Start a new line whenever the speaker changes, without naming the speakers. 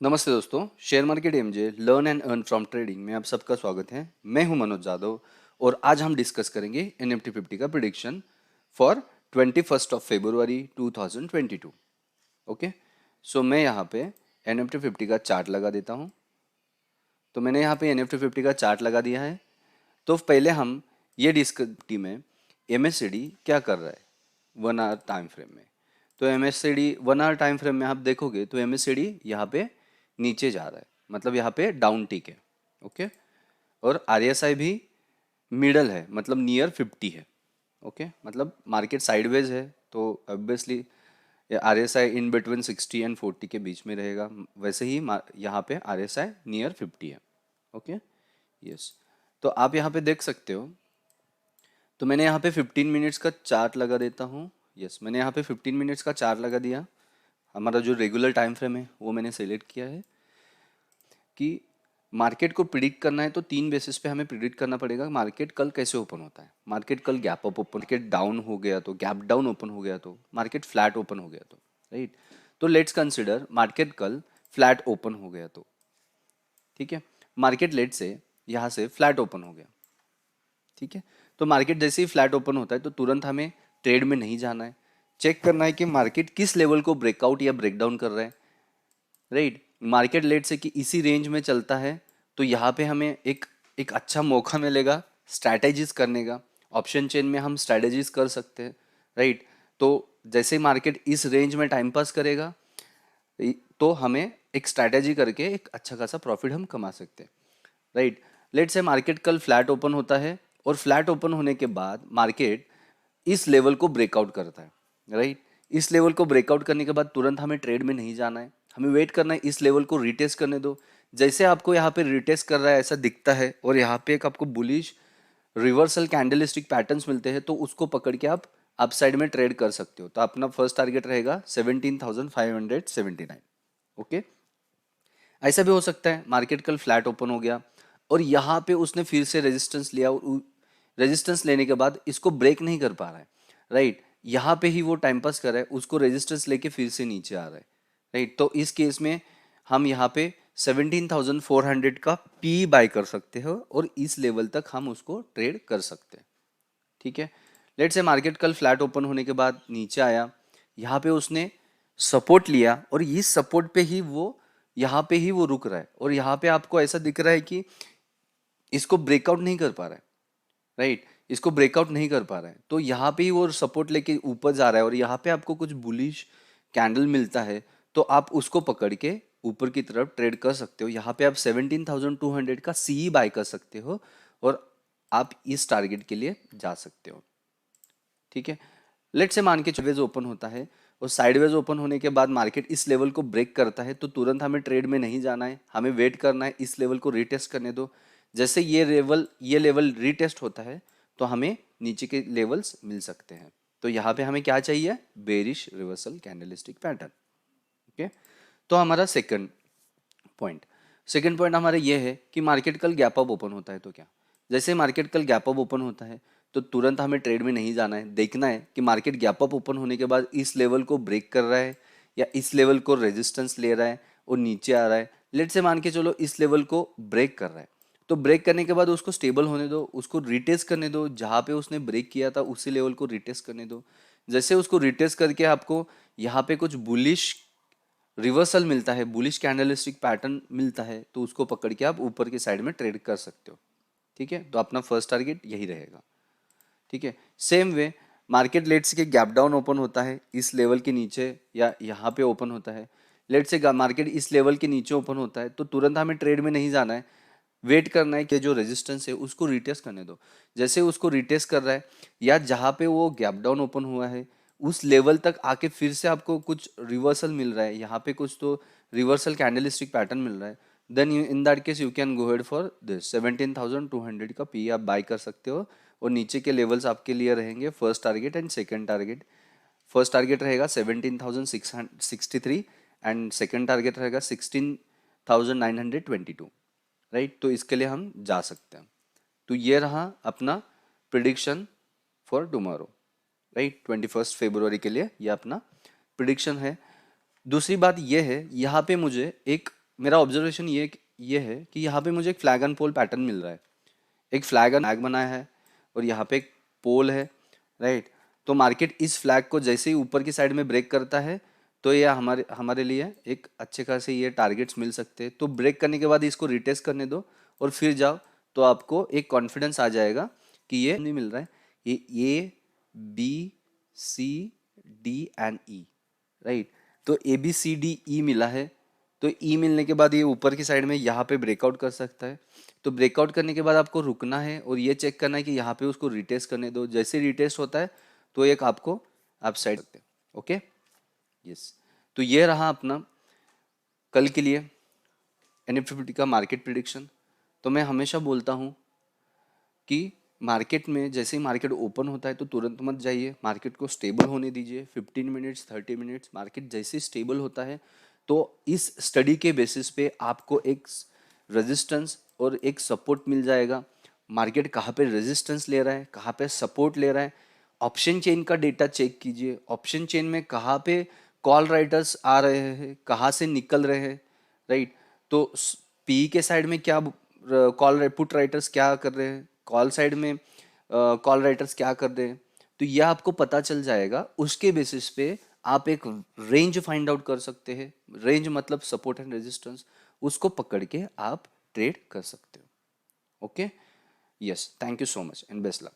नमस्ते दोस्तों, share market MJ learn and earn from trading में आप सबका स्वागत है। मैं हूं मनोज जादव और आज हम डिस्कस करेंगे निफ्टी 50 का प्रिडिक्शन फॉर 21 फरवरी 2022। ओके, सो मैं यहां पे निफ्टी 50 का चार्ट लगा देता हूं। तो मैंने यहां पे निफ्टी 50 का चार्ट लगा दिया है। तो पहले हम ये डिस्कस में एमएससीडी क्या कर रहा है 1 आवर टाइम फ्रेम में। तो एमएससीडी 1 आवर टाइम फ्रेम में आप देखोगे तो एमएससीडी यहाँ पे नीचे जा रहा है, मतलब यहाँ पे डाउन टिक है। ओके, और आरएसआई भी मिडल है, मतलब नियर 50 है। ओके, मतलब मार्केट साइडवेज है तो obviously RSI in between 60 and 40 के बीच में रहेगा। वैसे ही यहाँ पे आरएसआई नियर 50 है। Okay, yes. तो आप यहाँ पे देख सकते हो। तो मैंने यहाँ पे 15 मिनट्स का चार्ट लगा देता हूँ। यस, मैंने यहाँ पे 15 मिनट्स का चार्ट लगा दिया। हमारा जो रेगुलर टाइम फ्रेम है वो मैंने सेलेक्ट किया है कि मार्केट को प्रिडिक्ट करना है। तो 3 बेसिस पे हमें प्रिडिक्ट करना पड़ेगा मार्केट कल कैसे ओपन होता है। मार्केट कल gap up open, market down हो गया तो, गैप डाउन ओपन हो गया तो, मार्केट फ्लैट ओपन हो गया तो, राइट। तो लेट्स कंसिडर मार्केट कल फ्लैट ओपन हो गया तो, ठीक है। मार्केट लेट से यहाँ से फ्लैट ओपन हो गया, ठीक है। तो मार्केट जैसे ही फ्लैट ओपन होता है तो तुरंत हमें ट्रेड में नहीं जाना है। चेक करना है कि मार्केट किस लेवल को ब्रेकआउट या ब्रेकडाउन कर रहा है, राइट। मार्केट लेट से कि इसी रेंज में चलता है तो यहाँ पे हमें एक एक अच्छा मौका मिलेगा स्ट्रैटेजीज करने का। ऑप्शन चेन में हम स्ट्रैटेजीज कर सकते हैं, राइट। तो जैसे ही मार्केट इस रेंज में टाइम पास करेगा तो हमें एक स्ट्रैटेजी करके एक अच्छा खासा प्रॉफिट हम कमा सकते हैं, राइट। लेट से मार्केट कल फ्लैट ओपन होता है और फ्लैट ओपन होने के बाद मार्केट इस लेवल को ब्रेकआउट करता है, राइट। इस लेवल को ब्रेकआउट करने के बाद तुरंत हमें ट्रेड में नहीं जाना है, हमें वेट करना है। इस लेवल को रिटेस्ट करने दो। जैसे आपको यहाँ पे रिटेस्ट कर रहा है ऐसा दिखता है और यहाँ पे एक आपको बुलिश रिवर्सल कैंडलस्टिक पैटर्न्स मिलते हैं तो उसको पकड़ के आप अपसाइड में ट्रेड कर सकते हो। तो अपना फर्स्ट टारगेट रहेगा 17,579। ओके, ऐसा भी हो सकता है मार्केट कल फ्लैट ओपन हो गया और यहाँ पे उसने फिर से रेजिस्टेंस लिया और रेजिस्टेंस लेने के बाद इसको ब्रेक नहीं कर पा रहा है, राइट। यहाँ पे ही वो टाइम पास कर रहा है, उसको रेजिस्टेंस लेके फिर से नीचे आ रहा है, राइट। तो इस केस में हम यहाँ पे 17,400 का पी बाय कर सकते हो और इस लेवल तक हम उसको ट्रेड कर सकते हैं, ठीक है। लेट से मार्केट कल फ्लैट ओपन होने के बाद नीचे आया, यहाँ पे उसने सपोर्ट लिया और इस सपोर्ट पे ही वो यहाँ पे ही वो रुक रहा है और यहाँ पे आपको ऐसा दिख रहा है कि इसको ब्रेकआउट नहीं कर पा रहा है, राइट। इसको ब्रेकआउट नहीं कर पा रहा है तो यहाँ पे ही वो सपोर्ट लेके ऊपर जा रहा है और यहाँ पे आपको कुछ बुलिश कैंडल मिलता है तो आप उसको पकड़ के ऊपर की तरफ ट्रेड कर सकते हो। यहाँ पे आप 17,200 का सी बाय कर सकते हो और आप इस टारगेट के लिए जा सकते हो, ठीक है। लेट से मान के साइडवेज ओपन होता है और साइडवेज ओपन होने के बाद मार्केट इस लेवल को ब्रेक करता है तो तुरंत हमें ट्रेड में नहीं जाना है, हमें वेट करना है। इस लेवल को रीटेस्ट करने दो। जैसे ये लेवल रीटेस्ट होता है तो हमें नीचे के लेवल्स मिल सकते हैं। तो यहाँ पे हमें क्या चाहिए, bearish reversal candlestick pattern. Okay, तो हमारा सेकंड पॉइंट हमारा ये है कि मार्केट कल गैप अप ओपन होता है तो क्या। जैसे मार्केट कल गैप अप ओपन होता है तो तुरंत हमें ट्रेड में नहीं जाना है, देखना है कि मार्केट गैप अप ओपन होने के बाद इस लेवल को ब्रेक कर रहा है या इस लेवल को रेजिस्टेंस ले रहा है और नीचे आ रहा है। लेट से मान के चलो इस लेवल को ब्रेक कर रहा है तो ब्रेक करने के बाद उसको स्टेबल होने दो, उसको रिटेस्ट करने दो। जहाँ पे उसने ब्रेक किया था उसी लेवल को रिटेस्ट करने दो। जैसे उसको रिटेस्ट करके आपको यहाँ पे कुछ बुलिश रिवर्सल मिलता है, बुलिश कैंडलस्टिक पैटर्न मिलता है तो उसको पकड़ के आप ऊपर के साइड में ट्रेड कर सकते हो, ठीक है। तो अपना फर्स्ट टारगेट यही रहेगा, ठीक है। सेम वे मार्केट लेट्स के गैप डाउन ओपन होता है इस लेवल के नीचे या यहाँ पे ओपन होता है। लेट से मार्केट इस लेवल के नीचे ओपन होता है तो तुरंत हमें ट्रेड में नहीं जाना है, वेट करना है कि जो रेजिस्टेंस है उसको रिटेस्ट करने दो। जैसे उसको रिटेस्ट कर रहा है या जहाँ पे वो गैप डाउन ओपन हुआ है उस लेवल तक आके फिर से आपको कुछ रिवर्सल मिल रहा है, यहाँ पे कुछ तो रिवर्सल कैंडलस्टिक पैटर्न मिल रहा है, then in that case you can go head for this 17,200 का पी आप बाय कर सकते हो। और नीचे के लेवल्स आपके लिए रहेंगे first target and second target. First target रहेगा 17,663 एंड सेकंड टारगेट रहेगा 16,922, राइट। तो इसके लिए हम जा सकते हैं। तो ये रहा अपना प्रिडिक्शन फॉर टुमारो, राइट। 21 फरवरी के लिए यह अपना प्रिडिक्शन है। दूसरी बात यह है यहाँ पे मुझे एक मेरा ऑब्जर्वेशन ये है कि यहाँ पे मुझे एक फ्लैग एंड पोल पैटर्न मिल रहा है। एक फ्लैग बनाया है और यहाँ पे एक पोल है, राइट। तो मार्केट इस फ्लैग को जैसे ही ऊपर की साइड में ब्रेक करता है तो ये हमारे हमारे लिए एक अच्छे खासे ये टारगेट्स मिल सकते हैं। तो ब्रेक करने के बाद इसको रिटेस्ट करने दो और फिर जाओ, तो आपको एक कॉन्फिडेंस आ जाएगा कि ये नहीं मिल रहा है, ये ABCD एंड E, राइट। तो ABCDE मिला है, तो ई मिलने के बाद ये ऊपर की साइड में यहाँ पे ब्रेकआउट कर सकता है। तो ब्रेकआउट करने के बाद आपको रुकना है और ये चेक करना है कि यहाँ पे उसको रिटेस्ट करने दो। जैसे रिटेस्ट होता है तो एक आपको आप साइड सकते हैं। Okay, yes. तो ये रहा अपना कल के लिए NFT का मार्केट प्रिडिक्शन। तो मैं हमेशा बोलता हूँ कि मार्केट में जैसे ही मार्केट ओपन होता है तो तुरंत मत जाइए, मार्केट को स्टेबल होने दीजिए। 15 मिनट्स 30 मिनट्स मार्केट जैसे स्टेबल होता है तो इस स्टडी के बेसिस पे आपको एक रेजिस्टेंस और एक सपोर्ट मिल जाएगा। मार्केट कहाँ पे रेजिस्टेंस ले रहा है, कहाँ पे सपोर्ट ले रहा है, ऑप्शन चेन का डेटा चेक कीजिए। ऑप्शन चेन में कहाँ पे कॉल राइटर्स आ रहे हैं, कहाँ से निकल रहे हैं, राइट। तो पी के साइड में क्या कॉल पुट राइटर्स क्या कर रहे हैं, कॉल साइड में कॉल राइटर्स क्या कर रहे हैं, तो यह आपको पता चल जाएगा। उसके बेसिस पे आप एक रेंज फाइंड आउट कर सकते हैं। रेंज मतलब सपोर्ट एंड रेजिस्टेंस, उसको पकड़ के आप ट्रेड कर सकते हो। Okay, yes, thank you so much and best luck.